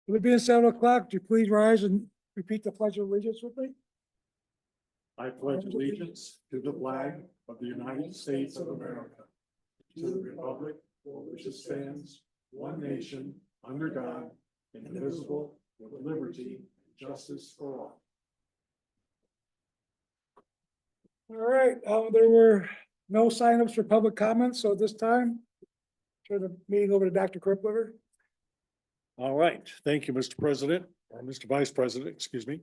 Will it being 7 o'clock, would you please rise and repeat the pledge of allegiance with me? I pledge allegiance to the flag of the United States of America, to the republic for which it stands, one nation, under God, indivisible, with liberty and justice for all. All right, there were no signups for public comments, so at this time, turn the meeting over to Dr. Krippler. All right, thank you, Mr. President, or Mr. Vice President, excuse me.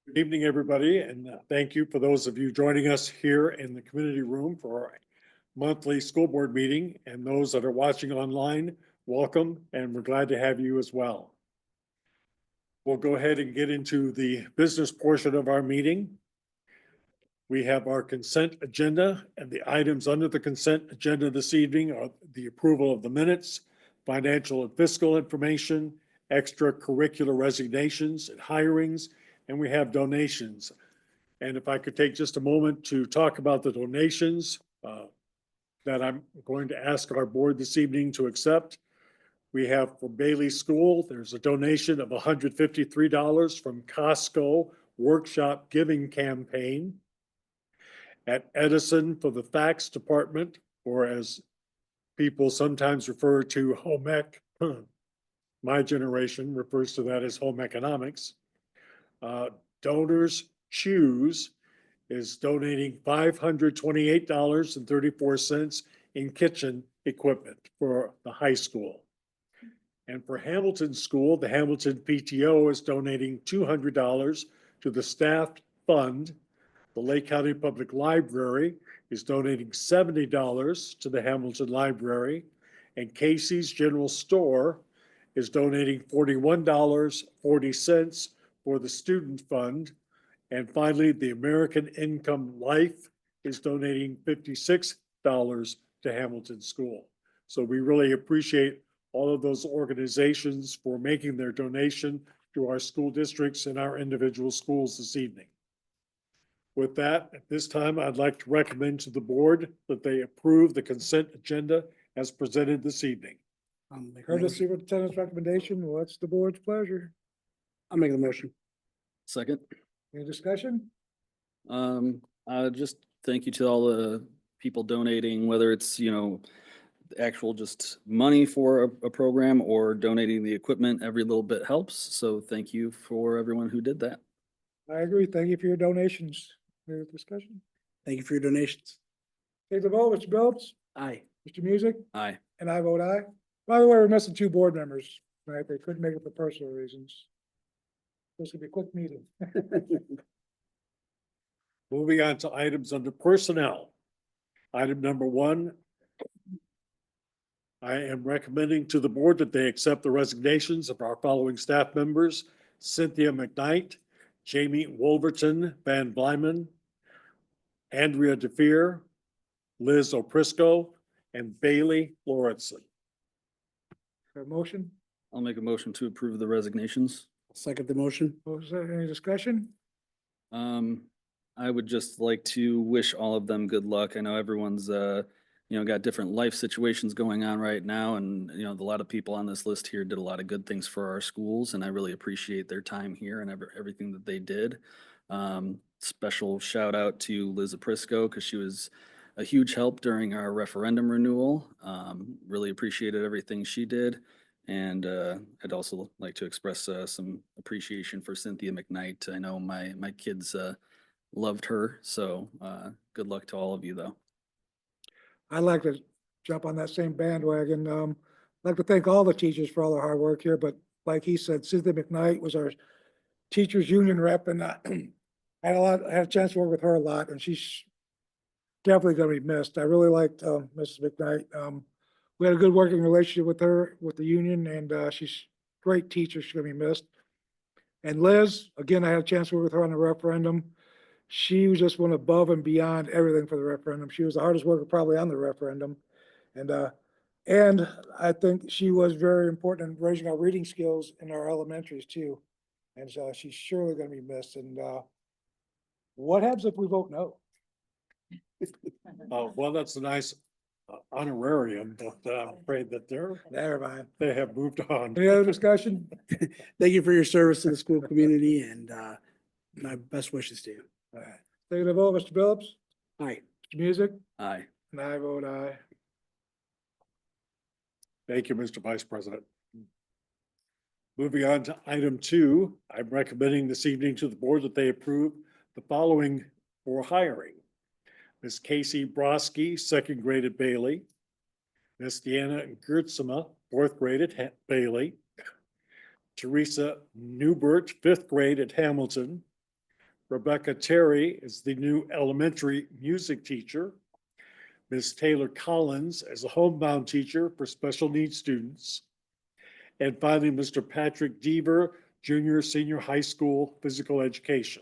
Good evening, everybody, and thank you for those of you joining us here in the community room for our monthly school board meeting, and those that are watching online, welcome, and we're glad to have you as well. We'll go ahead and get into the business portion of our meeting. We have our consent agenda, and the items under the consent agenda this evening are the approval of the minutes, financial and fiscal information, extracurricular resignations and hirings, and we have donations. And if I could take just a moment to talk about the donations that I'm going to ask our board this evening to accept. We have for Bailey School, there's a donation of $153 from Costco Workshop Giving Campaign. At Edison for the Facts Department, or as people sometimes refer to home ec, my generation refers to that as home economics. Donors Choose is donating $528.34 in kitchen equipment for the high school. And for Hamilton School, the Hamilton PTO is donating $200 to the staff fund. The Lake County Public Library is donating $70 to the Hamilton Library, and Casey's General Store is donating $41.40 for the student fund. And finally, the American Income Life is donating $56 to Hamilton School. So we really appreciate all of those organizations for making their donation to our school districts and our individual schools this evening. With that, at this time, I'd like to recommend to the board that they approve the consent agenda as presented this evening. Heard the superintendent's recommendation. What's the board's pleasure? I'll make the motion. Second, Any discussion? just thank you to all the people donating, whether it's, actual just money for a program or donating the equipment. Every little bit helps. So thank you for everyone who did that. I agree. Thank you for your donations. Any discussion? Thank you for your donations. Take the vote, Mr. Billups, Aye. Mr. Music, Aye. and I vote aye. By the way, we're missing 2 board members, right? They couldn't make it for personal reasons. This will be a quick meeting. Moving on to items under personnel. Item number 1. I am recommending to the board that they accept the resignations of our following staff members: Cynthia McKnight, Jamie Wolverton Van Blyman, Andrea DeFeer, Liz Oprisco, and Bailey Lauritsen. A motion? I'll make a motion to approve the resignations. Second the motion. Any discussion? I would just like to wish all of them good luck. I know everyone's, got different life situations going on right now. And, a lot of people on this list here did a lot of good things for our schools. And I really appreciate their time here and everything that they did. Special shout out to Liz Oprisco because she was a huge help during our referendum renewal. Really appreciated everything she did. And I'd also like to express some appreciation for Cynthia McKnight. I know my kids loved her. So good luck to all of you, though. I'd like to jump on that same bandwagon. I'd like to thank all the teachers for all their hard work here, but like he said, Cynthia McKnight was our teachers union rep, and I had a chance to work with her a lot, and she's definitely going to be missed. I really liked Mrs. McKnight. We had a good working relationship with her, with the union, and she's a great teacher. She's going to be missed. And Liz, again, I had a chance to work with her on the referendum. She was just went above and beyond everything for the referendum. She was the hardest worker probably on the referendum. And I think she was very important in raising our reading skills in our elementaries too. And so she's surely going to be missed. And what happens if we vote no? Well, that's a nice honorarium, but I'm afraid that Never mind. they have moved on. Any other discussion? Thank you for your service to the school community and my best wishes to you. All right. Take the vote, Mr. Phillips, Aye. Mr. Music, Aye. and I vote aye. Thank you, Mr. Vice President. Moving on to item 2, I'm recommending this evening to the board that they approve the following for hiring. Ms. Casey Broski, 2nd grade at Bailey. Ms. Deanna Gertzema, 4th grade at Bailey. Teresa Newbert, 5th grade at Hamilton. Rebecca Terry is the new elementary music teacher. Ms. Taylor Collins as a homebound teacher for special needs students. And finally, Mr. Patrick Deaver, junior, senior high school physical education.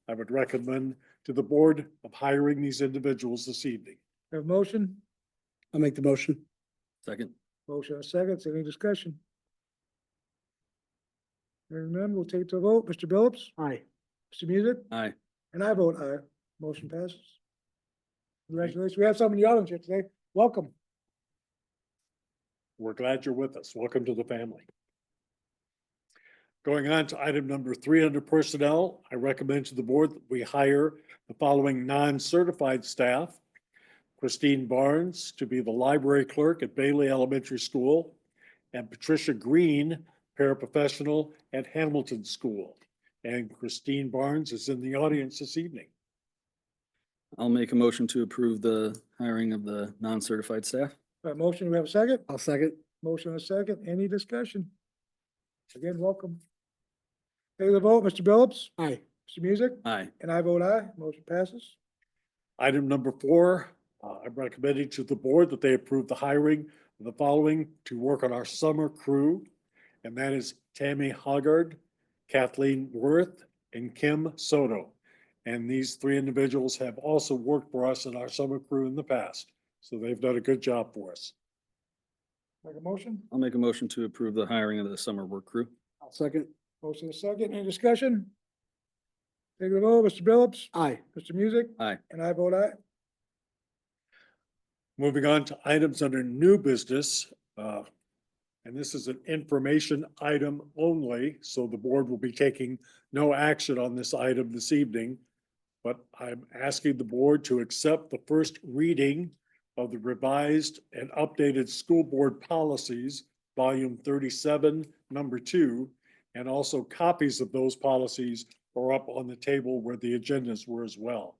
I would recommend to the board of hiring these individuals this evening. Have a motion? I'll make the motion. Second. Motion and seconds. Any discussion? Hearing none, we'll take it to a vote. Mr. Phillips, Aye. Mr. Music, Aye. and I vote aye. Motion passes. Congratulations. We have some in the audience here today. Welcome. We're glad you're with us. Welcome to the family. Going on to item number 3 under personnel, I recommend to the board that we hire the following non-certified staff. Christine Barnes to be the library clerk at Bailey Elementary School, and Patricia Green, paraprofessional at Hamilton School. And Christine Barnes is in the audience this evening. I'll make a motion to approve the hiring of the non-certified staff. Motion, we have a second? I'll second. Motion and a second. Any discussion? Again, welcome. Take the vote. Mr. Phillips, Aye. Mr. Music, Aye. and I vote aye. Motion passes. Item number 4, I'm recommending to the board that they approve the hiring of the following to work on our summer crew. And that is Tammy Hoggard, Kathleen Worth, and Kim Soto. And these 3 individuals have also worked for us in our summer crew in the past. So they've done a good job for us. Make a motion? I'll make a motion to approve the hiring of the summer work crew. I'll second. Motion and a second. Any discussion? Take the vote. Mr. Phillips, Aye. Mr. Music, Aye. and I vote aye. Moving on to items under new business. And this is an information item only, so the board will be taking no action on this item this evening. But I'm asking the board to accept the first reading of the revised and updated school board policies, volume 37, number 2, and also copies of those policies are up on the table where the agendas were as well.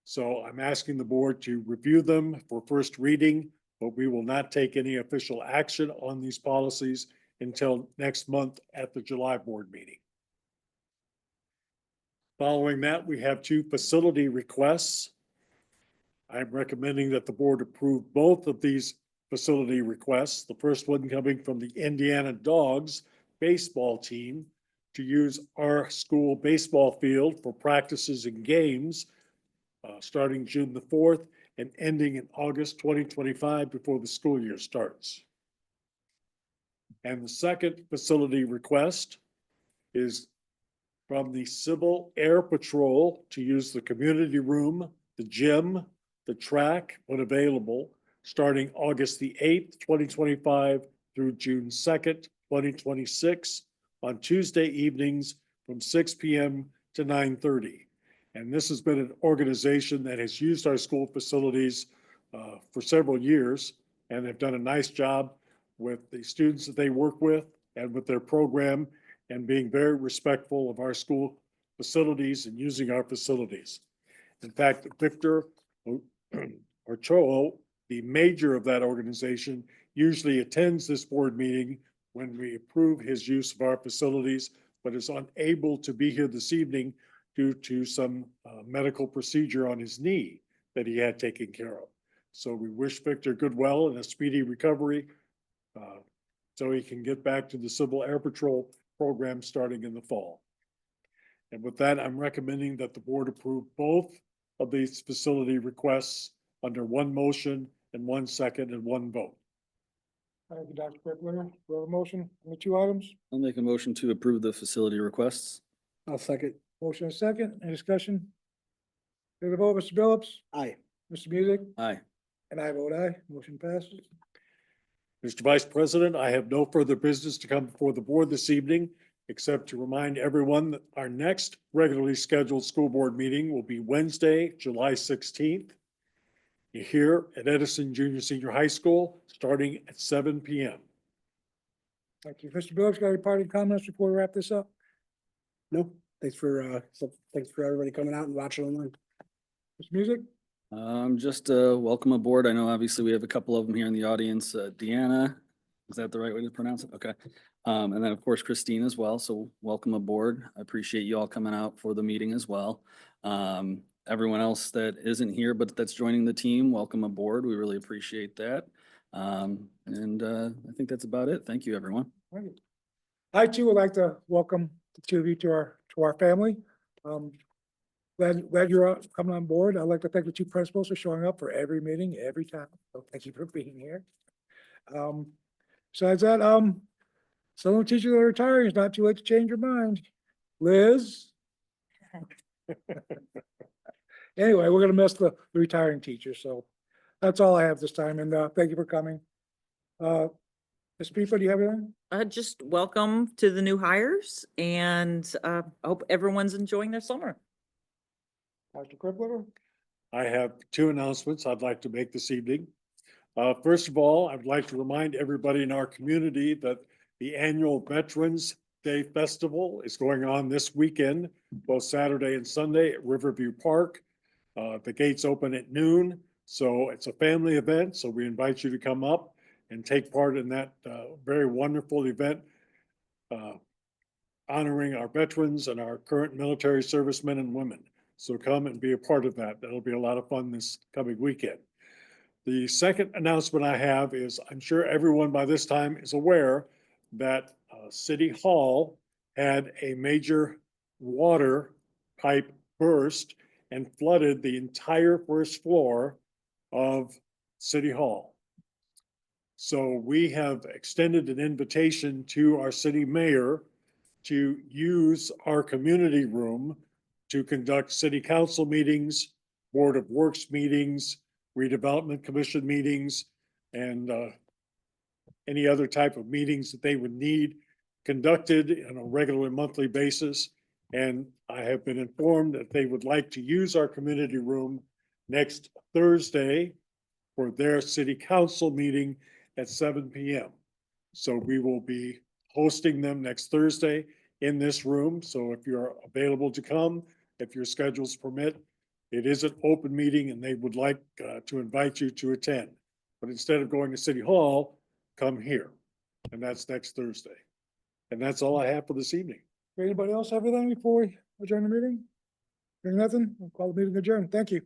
So I'm asking the board to review them for first reading, but we will not take any official action on these policies until next month at the July board meeting. Following that, we have 2 facility requests. I'm recommending that the board approve both of these facility requests. The first one coming from the Indiana Dogs baseball team to use our school baseball field for practices and games starting June the 4th and ending in August 2025 before the school year starts. And the second facility request is from the Civil Air Patrol to use the community room, the gym, the track when available, starting August the 8th, 2025 through June 2nd, 2026 on Tuesday evenings from 6 p.m. to 9:30. And this has been an organization that has used our school facilities for several years and have done a nice job with the students that they work with and with their program and being very respectful of our school facilities and using our facilities. In fact, Victor Ochoa, the major of that organization, usually attends this board meeting when we approve his use of our facilities, but is unable to be here this evening due to some medical procedure on his knee that he had taken care of. So we wish Victor good well and a speedy recovery so he can get back to the Civil Air Patrol program starting in the fall. And with that, I'm recommending that the board approve both of these facility requests under one motion and 1 second and 1 vote. Thank you, Dr. Quickler. We have a motion on the 2 items. I'll make a motion to approve the facility requests. I'll second. Motion and a second. Any discussion? Take the vote. Mr. Phillips, Aye. Mr. Music, Aye. And I vote aye. Motion passes. Mr. Vice President, I have no further business to come before the board this evening, except to remind everyone that our next regularly scheduled school board meeting will be Wednesday, July 16th, here at Edison Junior Senior High School, starting at 7 p.m. Thank you. Mr. Billups, got any parting comments before we wrap this up? No, thanks for everybody coming out and watching online. Mr. Music? Just welcome aboard. I know obviously we have a couple of them here in the audience. Deanna, is that the right way to pronounce it? Okay. And then of course Christine as well. So welcome aboard. I appreciate you all coming out for the meeting as well. Everyone else that isn't here but that's joining the team, welcome aboard. We really appreciate that. And I think that's about it. Thank you, everyone. Thank you. I too would like to welcome the two of you to our family. Glad you're coming on board. I'd like to thank the two principals for showing up for every meeting, every time. So thank you for being here. Besides that, some of the teachers that are retiring, it's not too late to change your mind. Liz? Anyway, we're gonna miss the retiring teachers, so that's all I have this time, and thank you for coming. Ms. Pipa, do you have anything? Just welcome to the new hires and I hope everyone's enjoying their summer. Dr. Crippler? I have two announcements I'd like to make this evening. First of all, I'd like to remind everybody in our community that the annual Veterans Day Festival is going on this weekend, both Saturday and Sunday at Riverview Park. The gates open at noon, so it's a family event, so we invite you to come up and take part in that very wonderful event, honoring our veterans and our current military servicemen and women. So come and be a part of that. That'll be a lot of fun this coming weekend. The second announcement I have is I'm sure everyone by this time is aware that City Hall had a major water pipe burst and flooded the entire first floor of City Hall. So we have extended an invitation to our city mayor to use our community room to conduct city council meetings, Board of Works meetings, redevelopment commission meetings, and any other type of meetings that they would need conducted on a regular monthly basis. And I have been informed that they would like to use our community room next Thursday for their city council meeting at 7 p.m. So we will be hosting them next Thursday in this room. So if you're available to come, if your schedules permit, it is an open meeting and they would like to invite you to attend. But instead of going to City Hall, come here. And that's next Thursday. And that's all I have for this evening. Anybody else have anything before we adjourn the meeting? Hearing nothing, I'll call the meeting adjourned. Thank you.